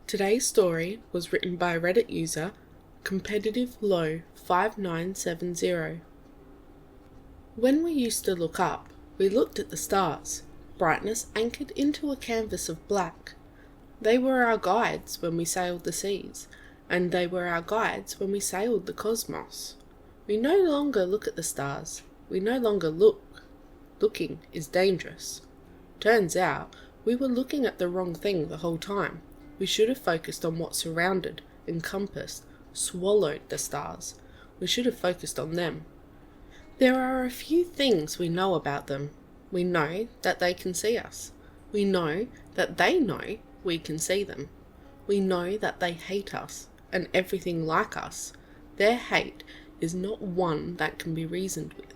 Today's story was written by Reddit user CompetitiveLow5970. When we used to look up, we looked at the stars, brightness anchored into a canvas of black. They were our guides when we sailed the seas, and they were our guides when we sailed the cosmos. We no longer look at the stars. We no longer look. Looking is dangerous. Turns out, we were looking at the wrong thing the whole time. We should have focused on what surrounded, encompassed, swallowed the stars. We should have focused on them. There are a few things we know about them. We know that they can see us. We know that they know we can see them. We know that they hate us and everything like us. Their hate is not one that can be reasoned with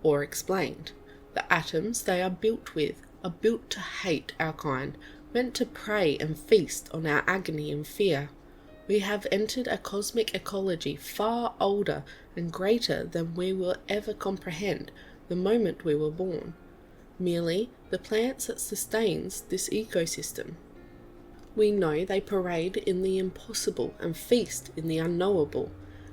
or explained. The atoms they are built with are built to hate our kind, meant to prey and feast on our agony and fear. We have entered a cosmic ecology far older and greater than we will ever comprehend the moment we were born. Merely the plants that sustains this ecosystem. We know they parade in the impossible and feast in the unknowable.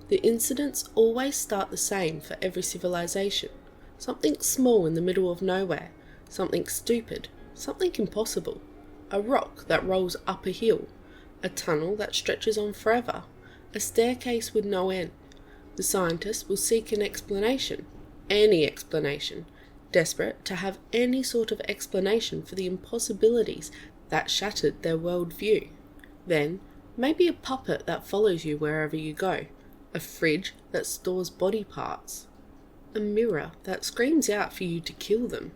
The incidents always start the same for every civilization. Something small in the middle of nowhere, something stupid, something impossible. A rock that rolls up a hill, a tunnel that stretches on forever, a staircase with no end. The scientists will seek an explanation, any explanation, desperate to have any sort of explanation for the impossibilities that shattered their worldview. Then, maybe a puppet that follows you wherever you go, a fridge that stores body parts, a mirror that screams out for you to kill them,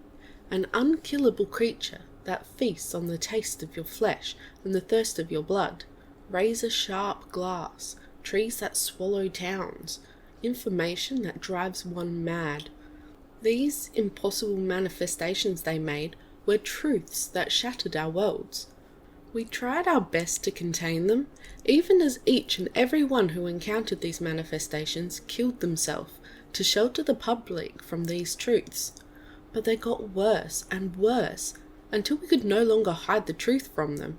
an unkillable creature that feasts on the taste of your flesh and the thirst of your blood, razor-sharp glass, trees that swallow towns, information that drives one mad. These impossible manifestations they made were truths that shattered our worlds. We tried our best to contain them, even as each and every one who encountered these manifestations killed themselves to shelter the public from these truths. But they got worse and worse, until we could no longer hide the truth from them.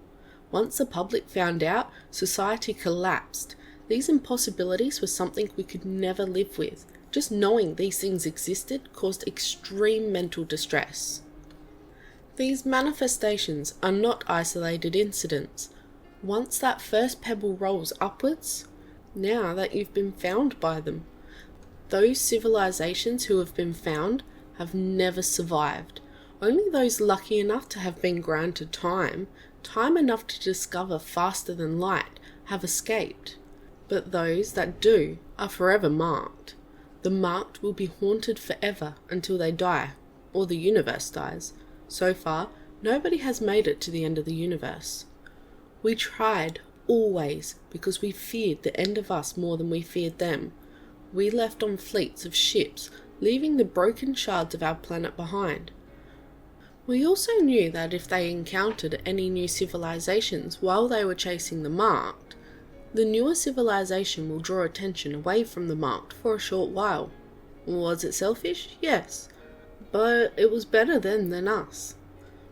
Once the public found out, society collapsed. These impossibilities were something we could never live with. Just knowing these things existed caused extreme mental distress. These manifestations are not isolated incidents. Once that first pebble rolls upwards, now that you've been found by them, those civilizations who have been found have never survived. Only those lucky enough to have been granted time enough to discover faster than light, have escaped. But those that do are forever marked. The marked will be haunted forever until they die, or the universe dies. So far, nobody has made it to the end of the universe. We tried, always, because we feared the end of us more than we feared them. We left on fleets of ships, leaving the broken shards of our planet behind. We also knew that if they encountered any new civilizations while they were chasing the marked, the newer civilization will draw attention away from the marked for a short while. Was it selfish? Yes. But it was better them than us.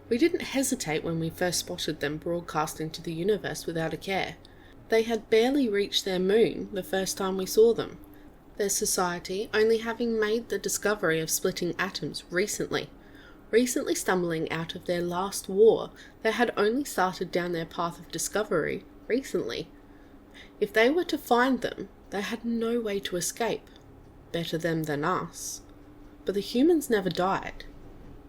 We didn't hesitate when we first spotted them broadcasting to the universe without a care. They had barely reached their moon the first time we saw them, their society only having made the discovery of splitting atoms recently stumbling out of their last war. They had only started down their path of discovery recently. If they were to find them, they had no way to escape. Better them than us. But the humans never died.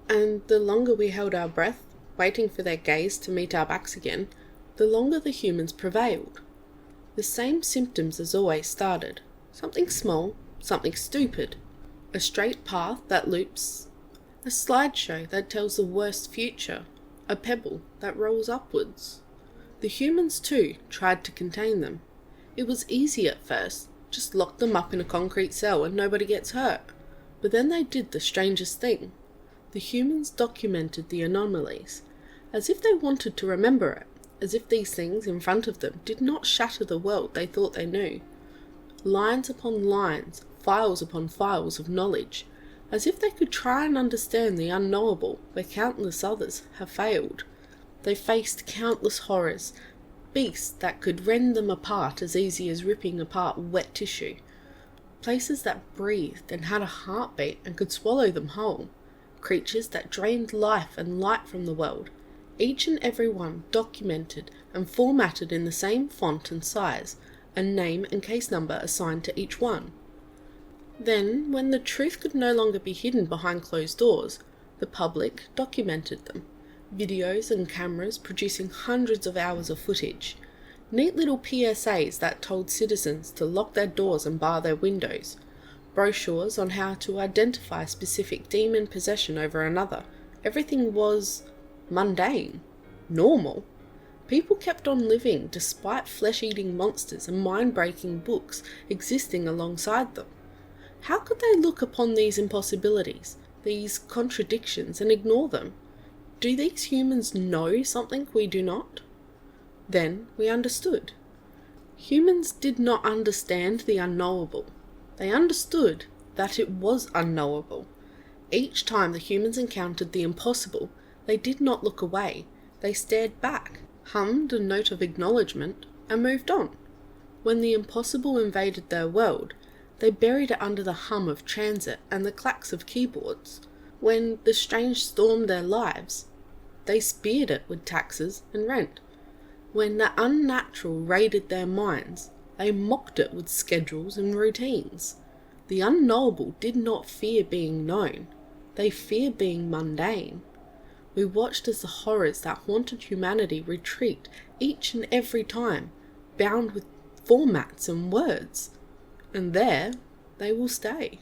And the longer we held our breath, waiting for their gaze to meet our backs again, the longer the humans prevailed. The same symptoms as always started. Something small, something stupid. A straight path that loops. A slideshow that tells the worst future. A pebble that rolls upwards. The humans too tried to contain them. It was easy at first. Just lock them up in a concrete cell and nobody gets hurt. But then they did the strangest thing. The humans documented the anomalies, as if they wanted to remember it, as if these things in front of them did not shatter the world they thought they knew. Lines upon lines, files upon files of knowledge, as if they could try and understand the unknowable where countless others have failed. They faced countless horrors, beasts that could rend them apart as easy as ripping apart wet tissue, places that breathed and had a heartbeat and could swallow them whole, creatures that drained life and light from the world, each and every one documented and formatted in the same font and size, a name and case number assigned to each one. Then, when the truth could no longer be hidden behind closed doors, the public documented them, videos and cameras producing hundreds of hours of footage, neat little PSAs that told citizens to lock their doors and bar their windows, brochures on how to identify a specific demon possession over another. Everything was mundane, normal. People kept on living despite flesh-eating monsters and mind-breaking books existing alongside them. How could they look upon these impossibilities, these contradictions, and ignore them? Do these humans know something we do not? Then we understood. Humans did not understand the unknowable. They understood that it was unknowable. Each time the humans encountered the impossible, they did not look away. They stared back, hummed a note of acknowledgement, and moved on. When the impossible invaded their world, they buried it under the hum of transit and the clacks of keyboards. When the strange stormed their lives, they speared it with taxes and rent. When the unnatural raided their minds, they mocked it with schedules and routines. The unknowable did not fear being known. They feared being mundane. We watched as the horrors that haunted humanity retreat each and every time, bound with formats and words. And there they will stay.